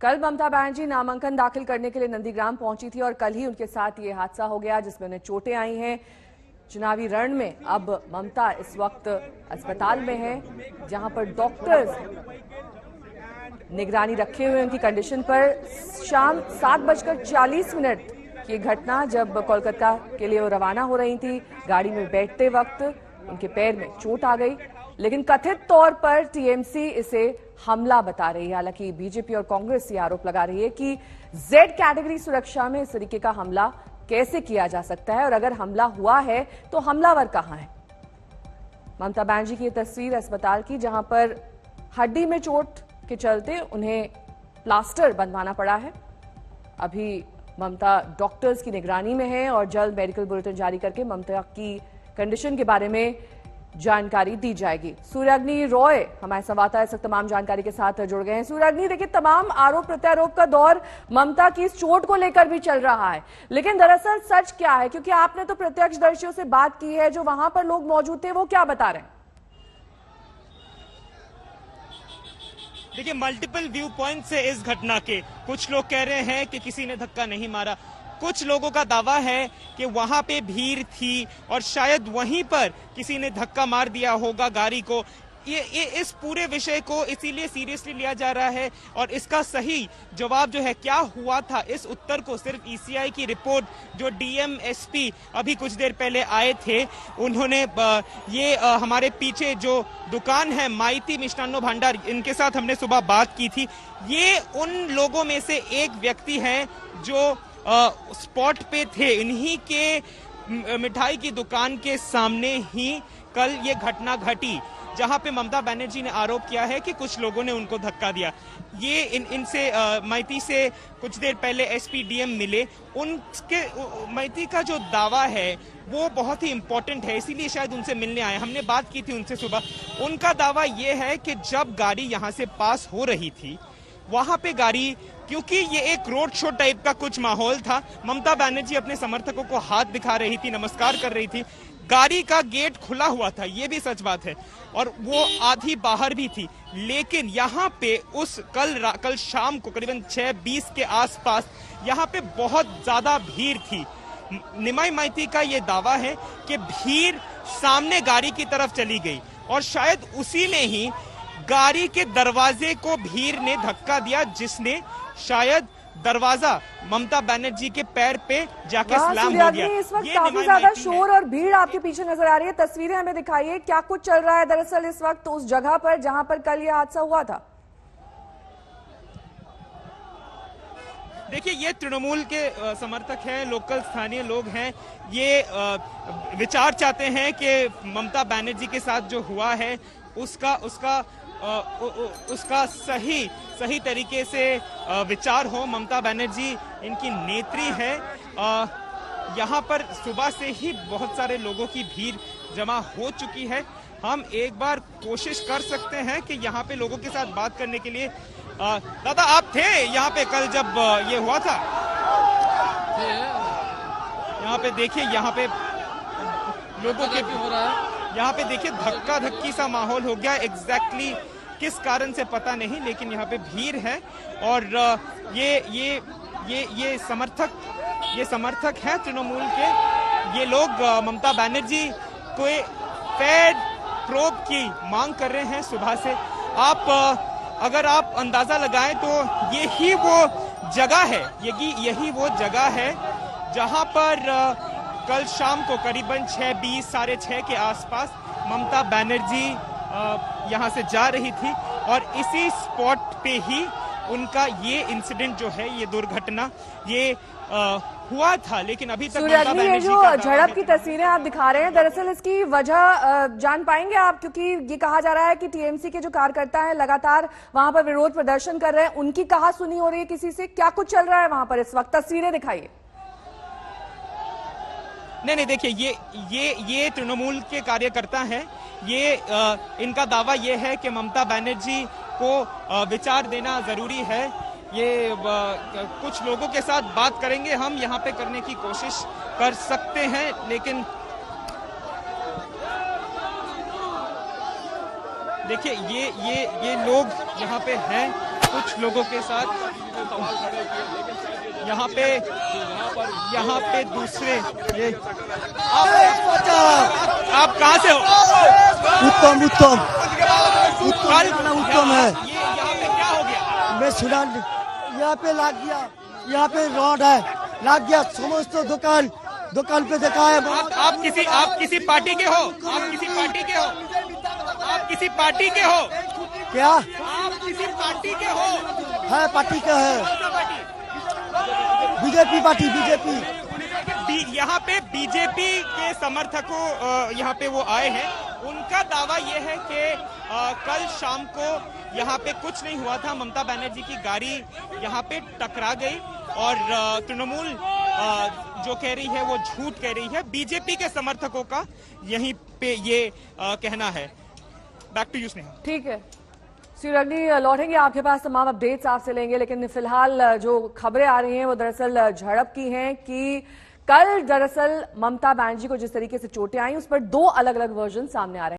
कल ममता बनर्जी नामांकन दाखिल करने के लिए नंदीग्राम पहुंची थी और कल ही उनके साथ ये हादसा हो गया जिसमें उन्हें चोटें आई हैं। चुनावी रण में अब ममता इस वक्त अस्पताल में है जहां पर डॉक्टर्स निगरानी रखे हुए उनकी कंडीशन पर। शाम 7:40 की घटना जब कोलकाता के लिए वो रवाना हो रही थी। गाड़ी में बैठते वक्त उनके पैर में चोट आ गई, लेकिन कथित तौर पर टीएमसी इसे हमला बता रही है। हालांकि बीजेपी और कांग्रेस ये आरोप लगा रही है कि जेड कैटेगरी सुरक्षा में इस तरीके का हमला कैसे किया जा सकता है और अगर हमला हुआ है तो हमलावर कहां है। ममता बनर्जी की तस्वीर अस्पताल की जहां पर हड्डी में चोट के चलते उन्हें प्लास्टर बंधवाना पड़ा है। अभी ममता डॉक्टर्स की निगरानी में है और जल्द मेडिकल बुलेटिन जारी करके ममता की कंडीशन के बारे में जानकारी दी जाएगी। सूर्याग्नि रॉय हमारे संवाददाता इस वक्त तमाम जानकारी के साथ जुड़ गए हैं। सूर्याग्नि, देखिए तमाम आरोप प्रत्यारोप का दौर ममता की इस चोट को लेकर भी चल रहा है, लेकिन दरअसल सच क्या है? क्योंकि आपने तो प्रत्यक्षदर्शियों से बात की है, जो वहां पर लोग मौजूद थे वो क्या बता रहे हैं? देखिए, मल्टीपल व्यू पॉइंट से इस घटना के कुछ लोग कह रहे हैं कि किसी ने धक्का नहीं मारा, कुछ लोगों का दावा है कि वहां पे भीड़ थी और शायद वहीं पर किसी ने धक्का मार दिया होगा गाड़ी को। ये इस पूरे विषय को इसीलिए सीरियसली लिया जा रहा है और इसका सही जवाब जो है क्या हुआ था, इस उत्तर को सिर्फ ईसीआई की रिपोर्ट जो डीएम एसपी अभी कुछ देर पहले आए थे उन्होंने हमारे पीछे जो दुकान है माइती मिष्टान्नो भंडार, इनके साथ हमने सुबह बात की थी। ये उन लोगों में से एक व्यक्ति हैं जो स्पॉट पे थे। इन्हीं के मिठाई की दुकान के सामने ही कल ये घटना घटी जहां पे ममता बनर्जी ने आरोप किया है कि कुछ लोगों ने उनको धक्का दिया। ये इनसे मैती से कुछ देर पहले एसपी डीएम मिले। उनके मैती का जो दावा है वो बहुत ही इंपॉर्टेंट है, इसीलिए शायद उनसे मिलने आए। हमने बात की थी उनसे सुबह। उनका दावा ये है कि जब गाड़ी यहां से पास हो रही थी वहां पे गाड़ी, क्योंकि ये एक रोड शो टाइप का कुछ माहौल था, ममता बनर्जी अपने समर्थकों को हाथ दिखा रही थी, नमस्कार कर रही थी, गाड़ी का गेट खुला हुआ था, ये भी सच बात है, और वो आधी बाहर भी थी। लेकिन यहाँ पे उस कल शाम को करीबन 6:20 के आसपास यहाँ पे बहुत ज्यादा भीड़ थी। निमाई माइती का ये दावा है कि भीड़ सामने गाड़ी की तरफ चली गई और शायद उसी में ही गाड़ी के दरवाजे को भीड़ ने धक्का दिया, जिसने शायद दरवाजा ममता बनर्जी के पैर पे जाके स्लैम हो गया। इस वक्त काफी ज्यादा शोर और भीड़ आपके पीछे नजर आ रही है, तस्वीरें हमें दिखाइए, क्या कुछ चल रहा है दरअसल इस वक्त उस जगह पर जहां पर कल ये हादसा हुआ था? देखिए, ये तृणमूल के समर्थक हैं, लोकल स्थानीय लोग हैं। ये विचार चाहते हैं कि ममता बनर्जी के साथ जो हुआ है उसका सही तरीके से विचार हो। ममता बनर्जी इनकी नेत्री है। यहाँ पर सुबह से ही बहुत सारे लोगों की भीड़ जमा हो चुकी है। हम एक बार कोशिश कर सकते हैं कि यहाँ पे लोगों के साथ बात करने के लिए। दादा, आप थे यहाँ पे कल जब ये हुआ था? यहाँ पे देखिए, यहाँ पे लोगों के हो रहा है, यहाँ पे देखिए धक्का धक्की सा माहौल हो गया। एग्जैक्टली किस कारण से पता नहीं, लेकिन यहाँ पे भीड़ है और ये समर्थक हैं तृणमूल के। ये लोग ममता बनर्जी को फेयर प्रोब की मांग कर रहे हैं सुबह से। अगर आप अंदाजा लगाएं तो यही वो जगह है, यही वो जगह है जहां पर कल शाम को करीबन 6:20 साढ़े 6 के आसपास ममता बनर्जी यहां से जा रही थी और इसी स्पॉट पे ही उनका ये इंसिडेंट जो है, ये दुर्घटना ये हुआ था। लेकिन अभी तक ये जो झड़प की तस्वीरें आप दिखा रहे हैं, दरअसल इसकी वजह जान पाएंगे आप? क्योंकि ये कहा जा रहा है कि टीएमसी के जो कार्यकर्ता हैं लगातार वहां पर विरोध प्रदर्शन कर रहे हैं, उनकी कहा सुनी हो रही है किसी से? क्या कुछ चल रहा है वहां पर इस वक्त? तस्वीरें दिखाइए। नहीं, देखिए, ये तृणमूल के कार्यकर्ता हैं। ये इनका दावा ये है कि ममता बनर्जी को विचार देना जरूरी है। ये कुछ लोगों के साथ बात करेंगे, हम यहाँ पे करने की कोशिश कर सकते हैं, लेकिन देखिए ये लोग यहाँ पे हैं। कुछ लोगों के साथ यहाँ पे दूसरे ये आप कहाँ से हो? उत्तम उत्तम कल उत्तम है। ये यहाँ पे क्या हो गया? मैं सुना यहाँ पे लाग गया, यहाँ पे रोड है, लाग गया समस्त दुकान पे देखा है। आप किसी पार्टी के हो? आप किसी पार्टी के हो? आप किसी पार्टी के हो? क्या आप किसी पार्टी के हो? है? पार्टी का है, कौन सा पार्टी? BJP party, BJP. यहाँ पे बीजेपी के समर्थकों यहाँ पे वो आए हैं। उनका दावा ये है कि कल शाम को यहाँ पे कुछ नहीं हुआ था। ममता बनर्जी की गाड़ी यहाँ पे टकरा गई और तृणमूल जो कह रही है वो झूठ कह रही है। बीजेपी के समर्थकों का यहीं पे ये कहना है। Back to you Sneha. ठीक है श्रीरंगी, लौटेंगे आपके पास, तमाम अपडेट्स आपसे लेंगे, लेकिन फिलहाल जो खबरें आ रही हैं वो दरअसल झड़प की हैं कि कल दरअसल ममता बनर्जी को जिस तरीके से चोटें आई उस पर दो अलग अलग वर्जन सामने आ रहे हैं।